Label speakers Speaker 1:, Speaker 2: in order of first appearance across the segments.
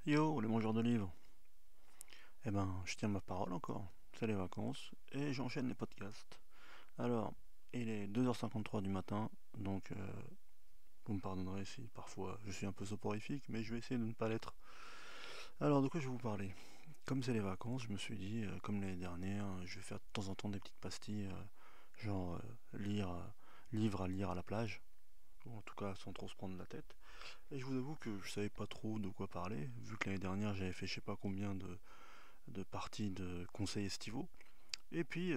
Speaker 1: Yo, les mangeurs de livres. Eh ben, je tiens ma parole encore. C'est les vacances et j'enchaîne les podcasts. Alors, il est 2h53 du matin, donc vous me pardonnerez si parfois je suis un peu soporifique, mais je vais essayer de ne pas l'être. Alors, de quoi je vais vous parler? Comme c'est les vacances, je me suis dit, comme l'année dernière, je vais faire de temps en temps des petites pastilles, genre lire, livres à lire à la plage, ou en tout cas sans trop se prendre la tête. Et je vous avoue que je savais pas trop de quoi parler, vu que l'année dernière j'avais fait je sais pas combien de parties de conseils estivaux. Et puis,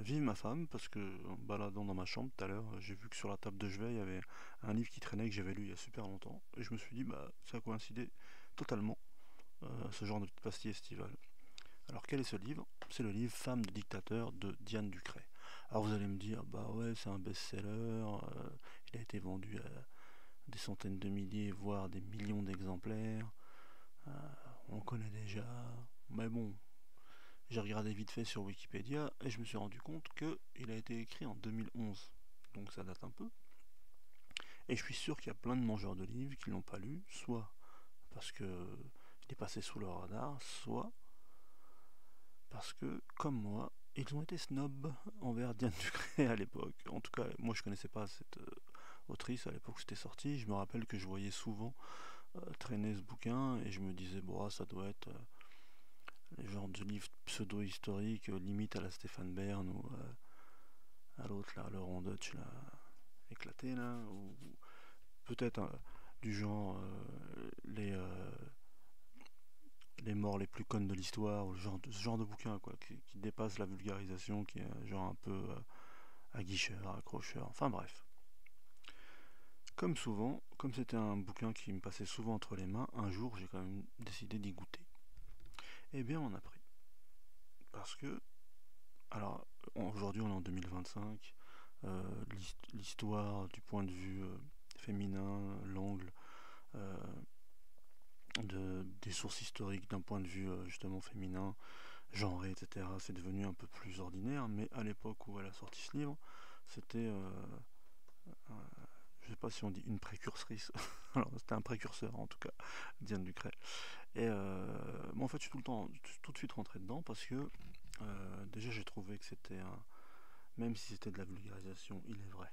Speaker 1: vive ma femme, parce que en me baladant dans ma chambre tout à l'heure, j'ai vu que sur la table de chevet, il y avait un livre qui traînait que j'avais lu il y a super longtemps. Et je me suis dit, bah, ça a coïncidé totalement, ce genre de petite pastille estivale. Alors, quel est ce livre? C'est le livre Femme de dictateur de Diane Ducret. Alors, vous allez me dire, bah ouais, c'est un best-seller, il a été vendu à des centaines de milliers, voire des millions d'exemplaires, euh, on le connaît déjà, mais bon, j'ai regardé vite fait sur Wikipédia et je me suis rendu compte qu'il a été écrit en 2011. Donc ça date un peu. Et je suis sûr qu'il y a plein de mangeurs de livres qui l'ont pas lu, soit parce que il est passé sous le radar, soit parce que, comme moi, ils ont été snobs envers Diane Ducré à l'époque. En tout cas, moi je connaissais pas cette autrice à l'époque où c'était sorti. Je me rappelle que je voyais souvent traîner ce bouquin et je me disais, bon, ça doit être les genres de livres pseudo-historiques, limite à la Stéphane Bern ou à l'autre là, le Rondoch là, éclaté là, ou peut-être du genre les morts les plus connes de l'histoire, ou ce genre de bouquin quoi, qui dépasse la vulgarisation, qui est genre un peu aguicheur, accrocheur, enfin bref. Comme souvent, comme c'était un bouquin qui me passait souvent entre les mains, un jour j'ai quand même décidé d'y goûter. Et bien on a pris. Parce que, alors aujourd'hui on est en 2025, l'histoire du point de vue féminin, l'angle euh, des sources historiques d'un point de vue justement féminin, genré, etc. C'est devenu un peu plus ordinaire, mais à l'époque où elle a sorti ce livre, c'était, je sais pas si on dit une précursetrice, alors c'était un précurseur en tout cas, Diane Ducret. Et moi en fait je suis tout de suite rentré dedans parce que déjà j'ai trouvé que c'était même si c'était de la vulgarisation, il est vrai.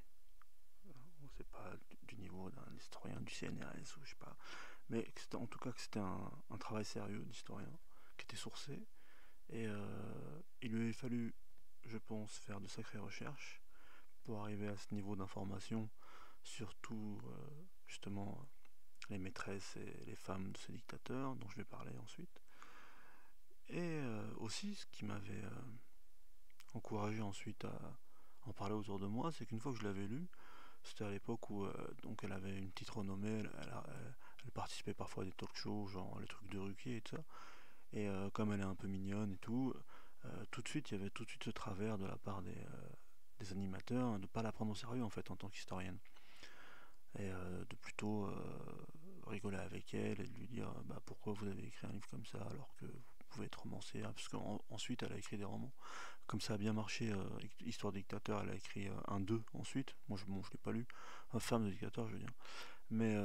Speaker 1: C'est pas du niveau d'un historien du CNRS ou je sais pas, mais en tout cas que c'était un travail sérieux d'historien qui était sourcé et il lui a fallu, je pense, faire de sacrées recherches pour arriver à ce niveau d'information, surtout justement les maîtresses et les femmes de ce dictateur dont je vais parler ensuite. Et aussi ce qui m'avait encouragé ensuite à en parler autour de moi, c'est qu'une fois que je l'avais lu, c'était à l'époque où donc elle avait une petite renommée, elle participait parfois à des talk shows, genre les trucs de Ruquier et tout ça. Et comme elle est un peu mignonne et tout de suite il y avait tout de suite ce travers de la part des animateurs de ne pas la prendre au sérieux en fait en tant qu'historienne. Et de plutôt rigoler avec elle et de lui dire bah, pourquoi vous avez écrit un livre comme ça alors que vous pouvez être romancier, hein, parce qu'ensuite elle a écrit des romans. Comme ça a bien marché, Histoire de dictateur, elle a écrit un 2 ensuite. Moi je ne l'ai pas lu. Femme de dictateur, je veux dire. Mais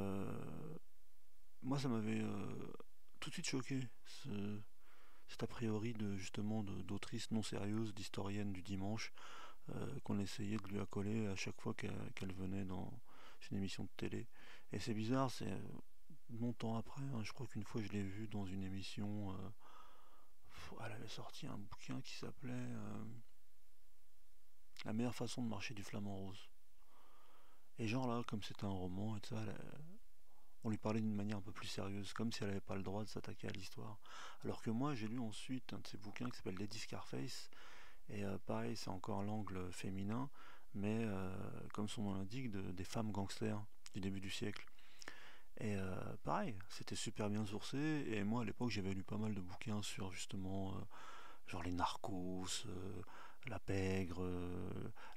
Speaker 1: moi ça m'avait tout de suite choqué, cet a priori de justement d'autrice non sérieuse, d'historienne du dimanche, qu'on essayait de lui accoler à chaque fois qu'elle venait dans une émission de télé. Et c'est bizarre, c'est longtemps après, hein, je crois qu'une fois je l'ai vue dans une émission, elle avait sorti un bouquin qui s'appelait La meilleure façon de marcher du flamant rose. Et genre là, comme c'était un roman et tout ça, on lui parlait d'une manière un peu plus sérieuse, comme si elle n'avait pas le droit de s'attaquer à l'histoire. Alors que moi, j'ai lu ensuite un de ses bouquins qui s'appelle Lady Scarface, et pareil, c'est encore l'angle féminin, mais comme son nom l'indique, des femmes gangsters du début du siècle. Et pareil, c'était super bien sourcé, et moi à l'époque j'avais lu pas mal de bouquins sur justement genre les narcos, la pègre,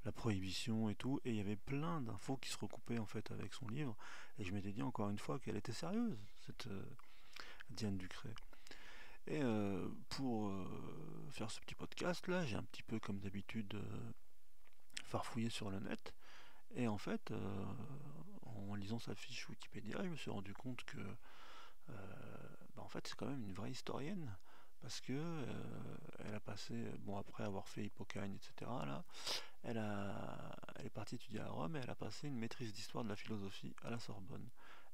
Speaker 1: la prohibition et tout, et il y avait plein d'infos qui se recoupaient en fait avec son livre, et je m'étais dit encore une fois qu'elle était sérieuse, cette Diane Ducret. Et pour faire ce petit podcast là, j'ai un petit peu comme d'habitude farfouillé sur le net, et en fait, en lisant sa fiche Wikipédia, je me suis rendu compte que fait, c'est quand même une vraie historienne, parce que elle a passé, bon, après avoir fait Hippocagne, etc., là, elle est partie étudier à Rome et elle a passé une maîtrise d'histoire de la philosophie à la Sorbonne.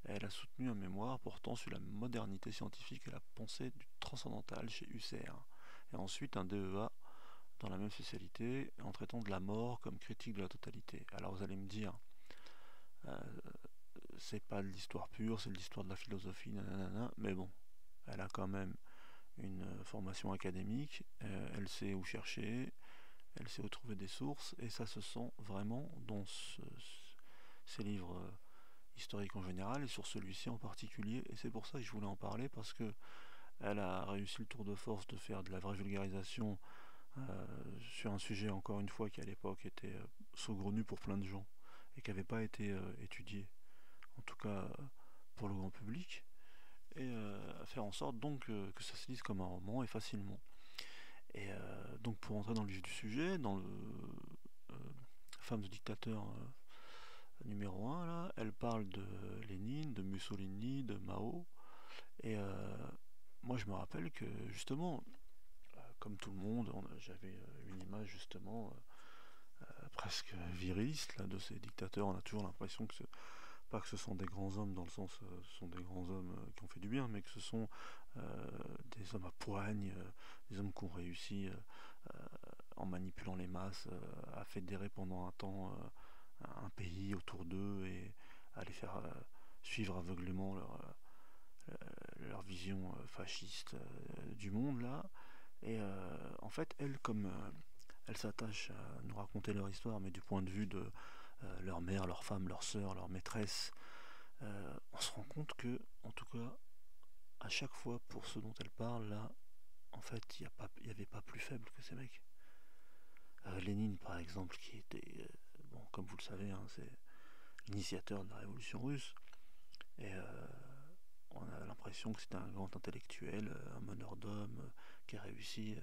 Speaker 1: Et elle a soutenu un mémoire portant sur la modernité scientifique et la pensée du transcendantal chez UCR. Et ensuite un DEA dans la même spécialité en traitant de la mort comme critique de la totalité. Alors vous allez me dire, euh, c'est pas de l'histoire pure, c'est de l'histoire de la philosophie, nanana, mais bon, elle a quand même une formation académique, elle sait où chercher, elle sait où trouver des sources, et ça se sent vraiment dans ces livres historiques en général, et sur celui-ci en particulier, et c'est pour ça que je voulais en parler, parce que elle a réussi le tour de force de faire de la vraie vulgarisation sur un sujet, encore une fois, qui à l'époque était saugrenu pour plein de gens, et qui n'avait pas été étudié, en tout cas pour le grand public, et à faire en sorte donc que ça se lise comme un roman et facilement. Et donc pour entrer dans le vif du sujet, dans le euh, Femme de dictateur numéro un là, elle parle de Lénine, de Mussolini, de Mao, et moi je me rappelle que justement, comme tout le monde, j'avais une image justement presque viriliste là, de ces dictateurs. On a toujours l'impression que pas que ce sont des grands hommes dans le sens ce sont des grands hommes qui ont fait du bien, mais que ce sont des hommes à poigne, des hommes qui ont réussi en manipulant les masses à fédérer pendant un temps un pays autour d'eux et à les faire suivre aveuglément leur vision fasciste du monde là. Et en fait, elle, comme elle s'attache à nous raconter leur histoire, mais du point de vue de leur mère, leur femme, leur sœur, leur maîtresse, on se rend compte que, en tout cas, à chaque fois pour ce dont elle parle, là, en fait, il n'y avait pas plus faible que ces mecs. Lénine, par exemple, qui était, bon, comme vous le savez, hein, c'est l'initiateur de la révolution russe, et on a l'impression que c'était un grand intellectuel, un meneur d'hommes, qui a réussi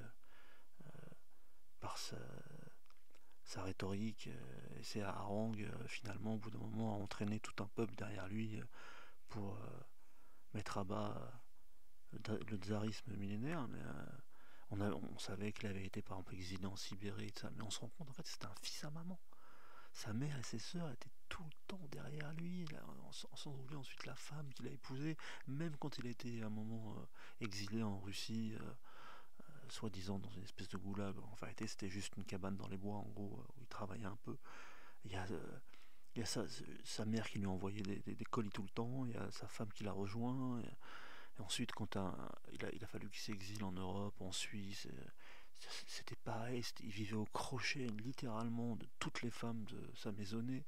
Speaker 1: par sa rhétorique et ses harangues, finalement, au bout d'un moment, à entraîner tout un peuple derrière lui pour mettre à bas le tsarisme millénaire. Mais on savait qu'il avait été, par exemple, exilé en Sibérie, et tout ça, mais on se rend compte, en fait, c'était un fils à maman. Sa mère et ses sœurs étaient tout le temps derrière lui, là, sans oublier ensuite la femme qu'il a épousée, même quand il était à un moment exilé en Russie, soi-disant dans une espèce de goulag. En vérité, c'était juste une cabane dans les bois, en gros, où il travaillait un peu. Il y a, il y a sa mère qui lui a envoyé des colis tout le temps, il y a sa femme qui l'a rejoint, et ensuite, quand il a fallu qu'il s'exile en Europe, en Suisse, c'était pareil, il vivait au crochet littéralement de toutes les femmes de sa maisonnée.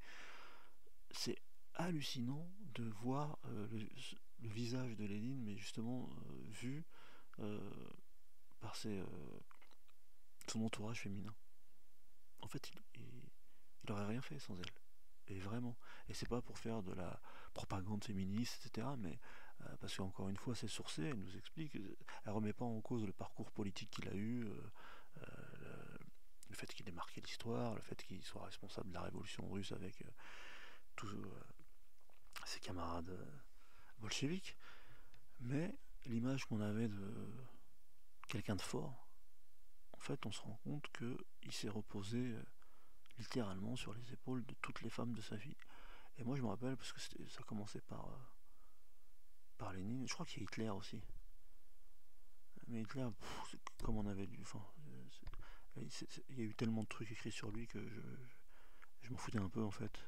Speaker 1: C'est hallucinant de voir le visage de Lénine, mais justement vu euh, par son entourage féminin. En fait, il aurait rien fait sans elle. Et vraiment. Et c'est pas pour faire de la propagande féministe, etc. Mais parce qu'encore une fois, c'est sourcé, elle nous explique. Elle remet pas en cause le parcours politique qu'il a eu, le fait qu'il ait marqué l'histoire, le fait qu'il soit responsable de la révolution russe avec tous ses camarades bolcheviques. Mais l'image qu'on avait de quelqu'un de fort, en fait, on se rend compte qu'il s'est reposé littéralement sur les épaules de toutes les femmes de sa vie. Et moi, je me rappelle, parce que ça commençait par Lénine, je crois qu'il y a Hitler aussi. Mais Hitler, comme on avait dû. Enfin, il y a eu tellement de trucs écrits sur lui que je m'en foutais un peu en fait.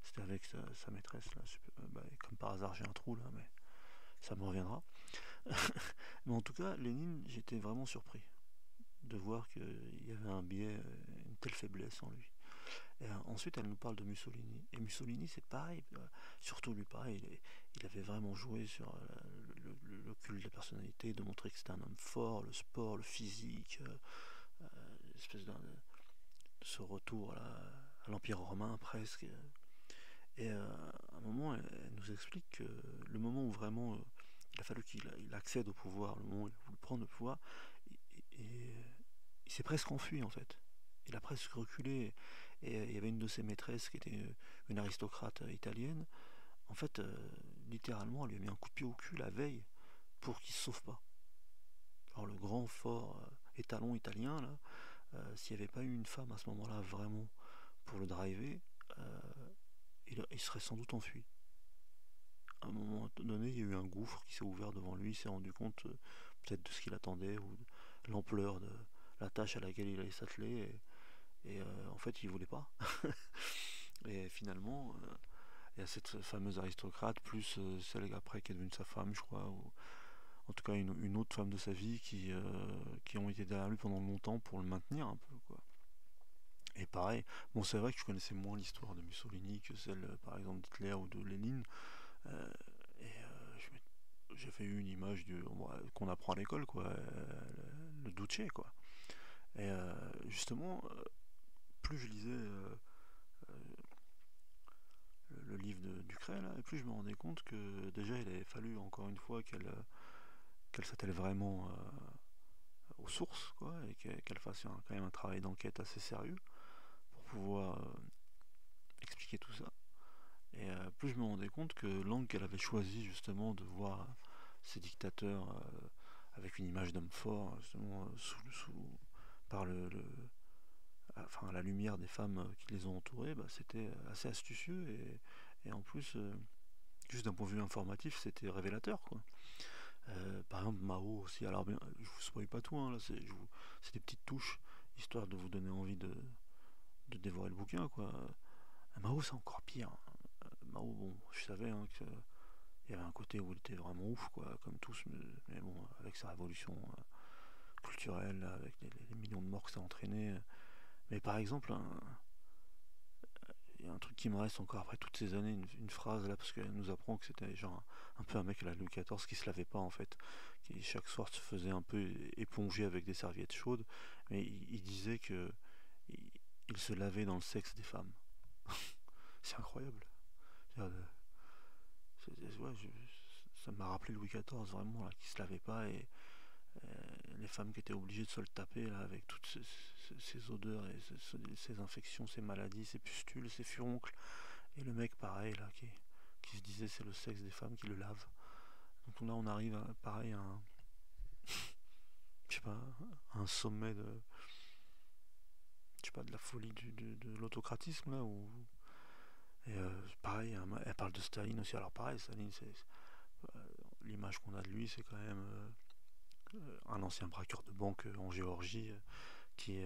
Speaker 1: C'était avec sa maîtresse là. Bah, comme par hasard, j'ai un trou là, mais ça me reviendra. Mais en tout cas, Lénine, j'étais vraiment surpris de voir qu'il y avait un biais, une telle faiblesse en lui. Et ensuite, elle nous parle de Mussolini. Et Mussolini, c'est pareil, surtout lui, pareil, il avait vraiment joué sur le culte de la personnalité, de montrer que c'était un homme fort, le sport, le physique, espèce de ce retour là, à l'Empire romain presque. Et à un moment, elle nous explique que le moment où vraiment il a fallu qu'il accède au pouvoir, le moment où il a voulu prendre le pouvoir, il s'est presque enfui en fait. Il a presque reculé. Et il y avait une de ses maîtresses qui était une aristocrate italienne. En fait, littéralement, elle lui a mis un coup de pied au cul la veille pour qu'il se sauve pas. Alors le grand fort étalon italien, là, s'il n'y avait pas eu une femme à ce moment-là vraiment pour le driver, il serait sans doute enfui. À un moment donné, il y a eu un gouffre qui s'est ouvert devant lui, il s'est rendu compte peut-être de ce qu'il attendait ou de l'ampleur de la tâche à laquelle il allait s'atteler et en fait il voulait pas. Et finalement, il y a cette fameuse aristocrate plus celle après qui est devenue sa femme, je crois, ou en tout cas une autre femme de sa vie qui ont été derrière lui pendant longtemps pour le maintenir un peu, quoi. Et pareil, bon c'est vrai que je connaissais moins l'histoire de Mussolini que celle par exemple d'Hitler ou de Lénine, euh, j'avais eu une image qu'on apprend à l'école, quoi, le Duce, quoi. Et justement, plus je lisais le livre du Ducret, là, et plus je me rendais compte que déjà il avait fallu encore une fois qu'elle s'attelle vraiment aux sources, quoi, et qu'elle fasse quand même un travail d'enquête assez sérieux pour pouvoir expliquer tout ça. Et plus je me rendais compte que l'angle qu'elle avait choisi justement de voir ces dictateurs avec une image d'homme fort, justement par enfin, à la lumière des femmes qui les ont entourés, bah, c'était assez astucieux et en plus, juste d'un point de vue informatif, c'était révélateur, quoi. Par exemple, Mao aussi, alors bien, je vous spoil pas tout, hein, là, c'est des petites touches, histoire de vous donner envie de dévorer le bouquin, quoi. Mao, c'est encore pire. Mao, bon, je savais hein, qu'il y avait un côté où il était vraiment ouf, quoi, comme tous, mais bon, avec sa révolution culturelle, avec les millions de morts que ça a entraîné. Mais par exemple, il y a un truc qui me reste encore après toutes ces années, une phrase là, parce qu'elle nous apprend que c'était genre un peu un mec à la Louis XIV qui se lavait pas en fait, qui chaque soir se faisait un peu éponger avec des serviettes chaudes, mais il disait que il, il se lavait dans le sexe des femmes. C'est incroyable. Ouais, ça m'a rappelé Louis XIV vraiment là, qui se lavait pas et les femmes qui étaient obligées de se le taper là, avec toutes ces odeurs et ces infections, ces maladies, ces pustules, ces furoncles. Et le mec pareil là qui se disait c'est le sexe des femmes qui le lave. Donc là on arrive pareil à un, je sais pas, à un sommet de, je sais pas, de la folie de l'autocratisme là où et pareil, elle parle de Staline aussi. Alors pareil, Staline, l'image qu'on a de lui, c'est quand même un ancien braqueur de banque en Géorgie qui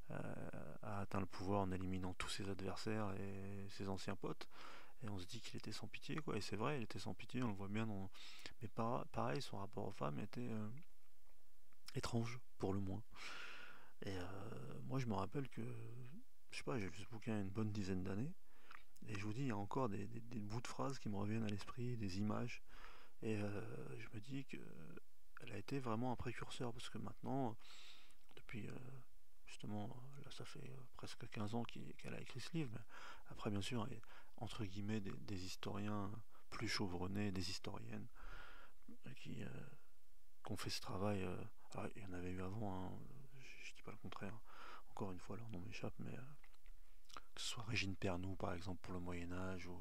Speaker 1: a atteint le pouvoir en éliminant tous ses adversaires et ses anciens potes. Et on se dit qu'il était sans pitié, quoi. Et c'est vrai, il était sans pitié, on le voit bien dans. Mais pareil, son rapport aux femmes était étrange, pour le moins. Et moi, je me rappelle que, je sais pas, j'ai lu ce bouquin il y a une bonne dizaine d'années. Et je vous dis, il y a encore des bouts de phrases qui me reviennent à l'esprit, des images. Et je me dis qu'elle a été vraiment un précurseur, parce que maintenant, depuis justement, là ça fait presque 15 ans qu'elle a écrit ce livre, mais après bien sûr, il y a, entre guillemets, des historiens plus chevronnés, des historiennes qui, ont fait ce travail. Alors, il y en avait eu avant, hein, je dis pas le contraire, encore une fois leur nom m'échappe, mais que ce soit Régine Pernoud par exemple pour le Moyen-Âge, ou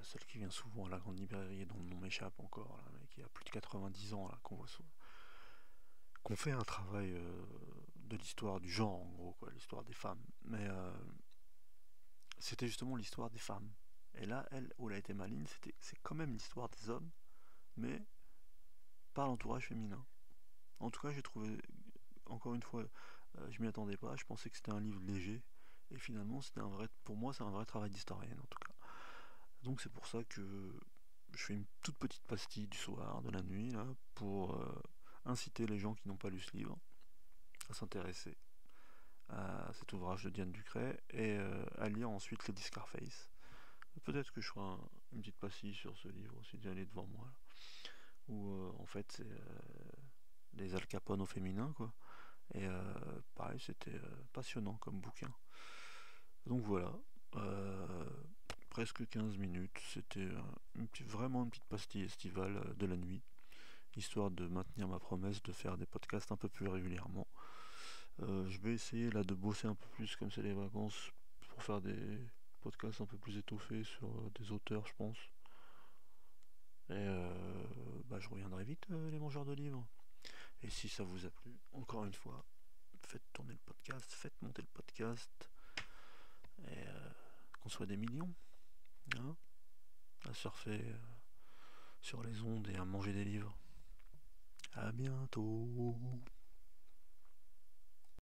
Speaker 1: celle qui vient souvent à la Grande Librairie dont le nom m'échappe encore, là, mais qui a plus de 90 ans, là, qu'on fait un travail de l'histoire du genre, en gros, quoi, l'histoire des femmes. Mais c'était justement l'histoire des femmes. Et là, elle, où elle a été maligne, c'est quand même l'histoire des hommes, mais par l'entourage féminin. En tout cas, j'ai trouvé, encore une fois, je m'y attendais pas, je pensais que c'était un livre léger, et finalement, pour moi, c'est un vrai travail d'historienne, en tout cas. Donc c'est pour ça que je fais une toute petite pastille du soir, de la nuit, là, pour inciter les gens qui n'ont pas lu ce livre à s'intéresser à cet ouvrage de Diane Ducret et à lire ensuite Lady Scarface. Peut-être que je ferai une petite pastille sur ce livre aussi, il est devant moi, là, où en fait c'est les Al Capone au féminin, quoi. Et pareil, c'était passionnant comme bouquin. Donc voilà, euh, presque 15 minutes, c'était vraiment une petite pastille estivale de la nuit, histoire de maintenir ma promesse de faire des podcasts un peu plus régulièrement. Je vais essayer là de bosser un peu plus comme c'est les vacances pour faire des podcasts un peu plus étoffés sur des auteurs, je pense. Et je reviendrai vite, les mangeurs de livres. Et si ça vous a plu, encore une fois, faites tourner le podcast, faites monter le podcast, et qu'on soit des millions, hein, à surfer sur les ondes et à manger des livres. À bientôt.